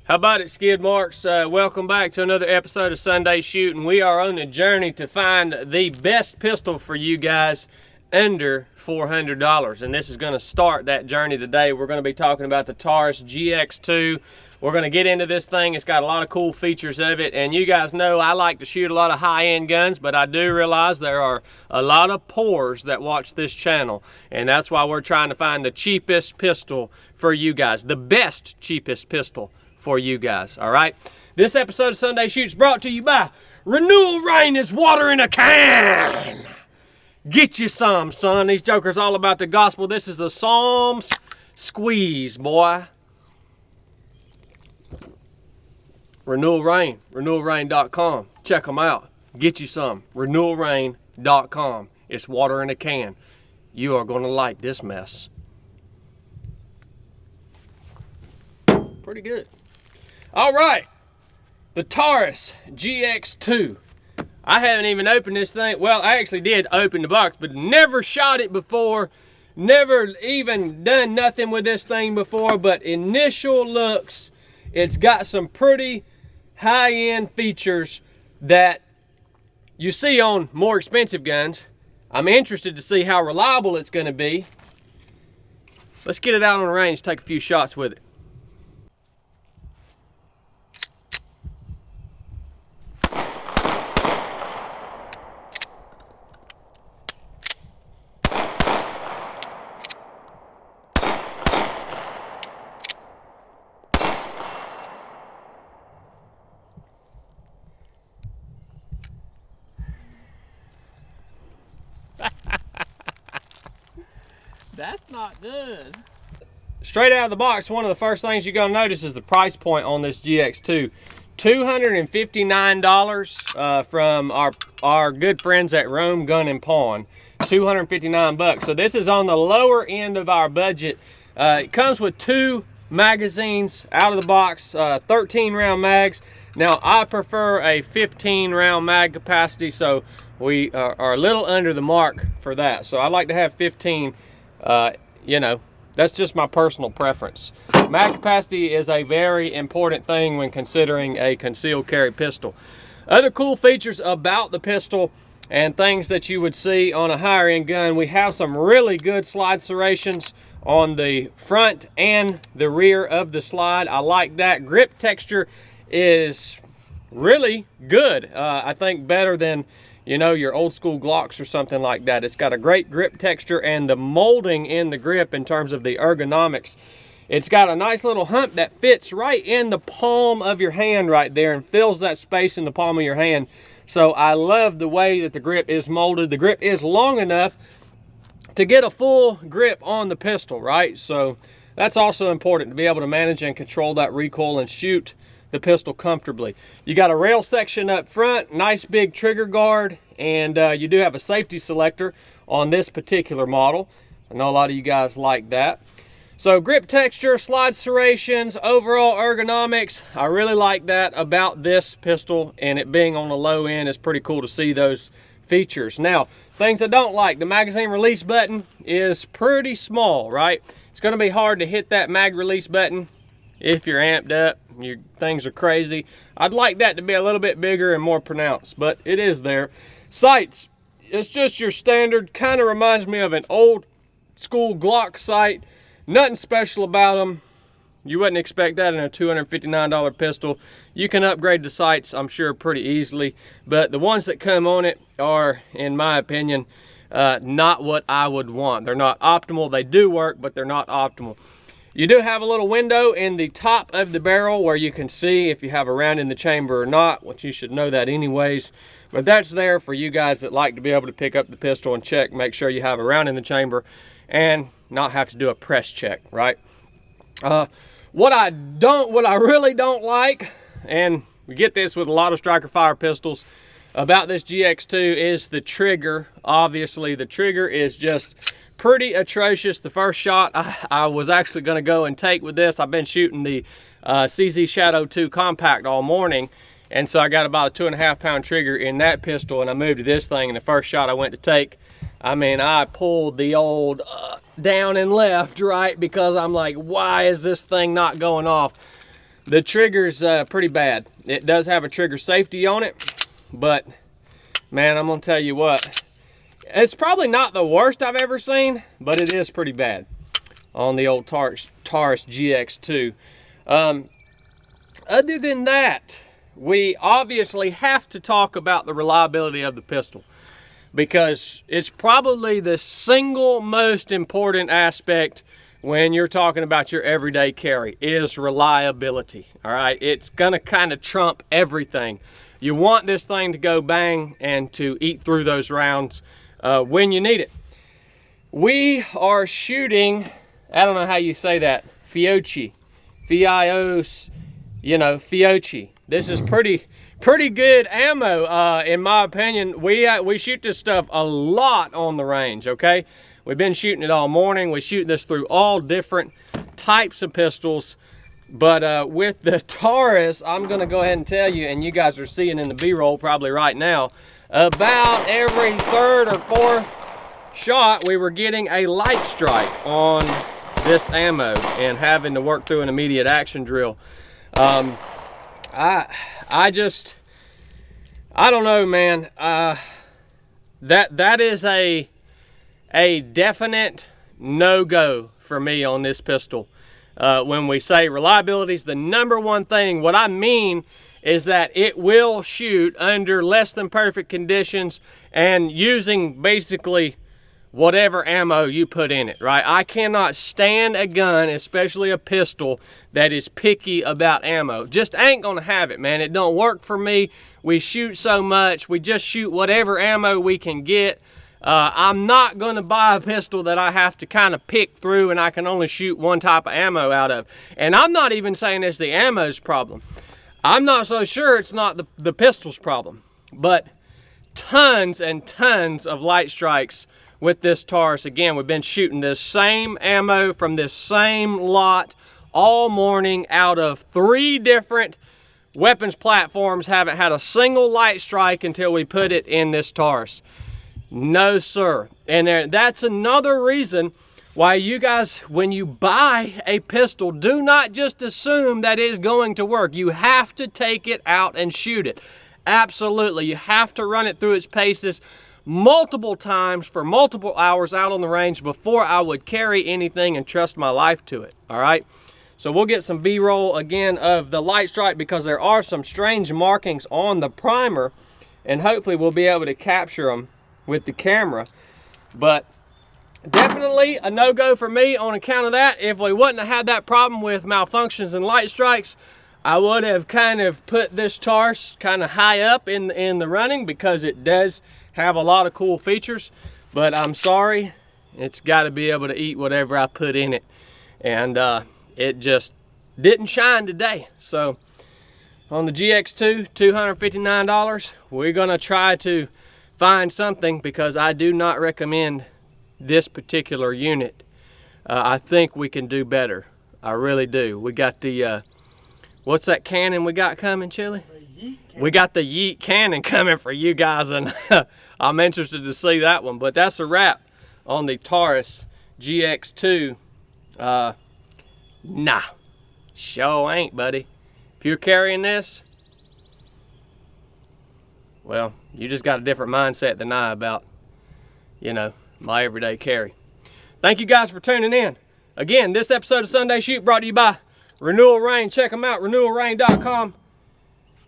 How about it, skid marks? Welcome back to another episode of Sunday Shooting. We are on a journey to find the best pistol for you guys under $400, and this is going to start that journey today. We're going to be talking about the Taurus GX2. We're going to get into this thing. It's got a lot of cool features of it, and you guys know I like to shoot a lot of high-end guns, but I do realize there are a lot of poors that watch this channel, and that's why we're trying to find the cheapest pistol for you guys, the best cheapest pistol for you guys. All right, this episode of Sunday Shoots brought to you by Renewal Rain is water in a can. Get you some, son. These jokers all about the gospel. This is a Psalms squeeze, boy. Renewal Rain, renewalrain.com. Check them out. Get you some. renewalrain.com. It's water in a can. You are going to like this mess. Pretty good. All right, the Taurus GX2. I haven't even opened this thing. Well, I actually did open the box, but never shot it before. Never even done nothing with this thing before, but initial looks, it's got some pretty high-end features that you see on more expensive guns. I'm interested to see how reliable it's going to be. Let's get it out on the range, take a few shots with it. That's not good. Straight out of the box, one of the first things you're gonna notice is the price point on this GX2. $259 from our good friends at Rome Gun and Pawn. 259 bucks. So this is on the lower end of our budget. It comes with 2 magazines out of the box, 13 round mags. Now I prefer a 15 round mag capacity, so we are a little under the mark for that. So I like to have 15. You know, that's just my personal preference. Mag capacity is a very important thing when considering a concealed carry pistol. Other cool features about the pistol and things that you would see on a higher end gun, we have some really good slide serrations on the front and the rear of the slide. I like that. Grip texture is really good. I think better than, you know, your old school Glocks or something like that. It's got a great grip texture, and the molding in the grip in terms of the ergonomics. It's got a nice little hump that fits right in the palm of your hand right there and fills that space in the palm of your hand. So I love the way that the grip is molded. The grip is long enough to get a full grip on the pistol, right? So that's also important, to be able to manage and control that recoil and shoot the pistol comfortably. You got a rail section up front, nice big trigger guard, and you do have a safety selector on this particular model. I know a lot of you guys like that. So grip texture, slide serrations, overall ergonomics, I really like that about this pistol, and it being on the low end is pretty cool to see those features. Now, things I don't like, the magazine release button is pretty small, right? It's going to be hard to hit that mag release button if you're amped up, your things are crazy. I'd like that to be a little bit bigger and more pronounced, but it is there. Sights, it's just your standard, kind of reminds me of an old school Glock sight. Nothing special about them. You wouldn't expect that in a $259 pistol. You can upgrade the sights, I'm sure, pretty easily, but the ones that come on it are, in my opinion, not what I would want. They're not optimal. They do work, but they're not optimal. You do have a little window in the top of the barrel where you can see if you have a round in the chamber or not, which you should know that anyways. But that's there for you guys that like to be able to pick up the pistol and check, make sure you have a round in the chamber and not have to do a press check, right? What I really don't like, and we get this with a lot of striker fire pistols, about this GX2 is the trigger. Obviously, the trigger is just pretty atrocious. The first shot I was actually going to go and take with this, I've been shooting the CZ Shadow 2 Compact all morning, and so I got about a 2.5 pound trigger in that pistol, and I moved to this thing, and the first shot I went to take, I mean, I pulled the old down and left, right, because I'm like, why is this thing not going off? The trigger's pretty bad. It does have a trigger safety on it, but man, I'm gonna tell you what, it's probably not the worst I've ever seen, but it is pretty bad on the old Taurus GX2. Other than that, we obviously have to talk about the reliability of the pistol, because it's probably the single most important aspect when you're talking about your everyday carry is reliability. All right, it's gonna kind of trump everything. You want this thing to go bang and to eat through those rounds when you need it. We are shooting, I don't know how you say that, Fiocchi, Fios, you know, Fiocchi. This is pretty good ammo, in my opinion. We shoot this stuff a lot on the range, okay? We've been shooting it all morning. We shoot this through all different types of pistols. But with the Taurus, I'm gonna go ahead and tell you, and you guys are seeing in the B-roll probably right now, about every third or fourth shot, we were getting a light strike on this ammo and having to work through an immediate action drill. I don't know, man. That is a definite no-go for me on this pistol. When we say reliability is the #1 thing, what I mean is that it will shoot under less than perfect conditions and using basically whatever ammo you put in it, right? I cannot stand a gun, especially a pistol, that is picky about ammo. Just ain't gonna have it, man. It don't work for me. We shoot so much, we just shoot whatever ammo we can get. I'm not gonna buy a pistol that I have to kind of pick through and I can only shoot one type of ammo out of. And I'm not even saying it's the ammo's problem. I'm not so sure it's not the pistol's problem. But tons and tons of light strikes with this Taurus. Again, we've been shooting this same ammo from this same lot all morning out of 3 different weapons platforms. Haven't had a single light strike until we put it in this Taurus. No, sir. And that's another reason why you guys, when you buy a pistol, do not just assume that it's going to work. You have to take it out and shoot it. Absolutely. You have to run it through its paces multiple times for multiple hours out on the range before I would carry anything and trust my life to it. All right. So we'll get some B-roll again of the light strike, because there are some strange markings on the primer, and hopefully we'll be able to capture them with the camera. But definitely a no-go for me on account of that. If we wouldn't have had that problem with malfunctions and light strikes, I would have kind of put this Taurus kind of high up in the running, because it does have a lot of cool features. But I'm sorry, it's got to be able to eat whatever I put in it, and it just didn't shine today. So on the GX2, $259, we're gonna try to find something, because I do not recommend this particular unit. I think we can do better. I really do. We got the what's that cannon we got coming, Chili? We got the Yeet cannon coming for you guys, and I'm interested to see that one. But that's a wrap on the Taurus GX2. Nah, sure ain't, buddy. If you're carrying this, well, you just got a different mindset than I about, you know, my everyday carry. Thank you guys for tuning in. Again, this episode of Sunday Shoot brought to you by Renewal Rain. Check them out, renewalrain.com.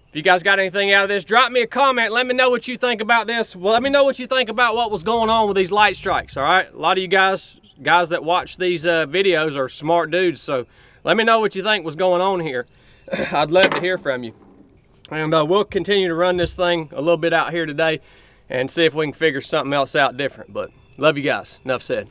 If you guys got anything out of this, drop me a comment. Let me know what you think about this. Well, let me know what you think about what was going on with these light strikes, all right? A lot of you guys that watch these videos are smart dudes, so let me know what you think was going on here. I'd love to hear from you. And we'll continue to run this thing a little bit out here today and see if we can figure something else out different. But love you guys. Enough said.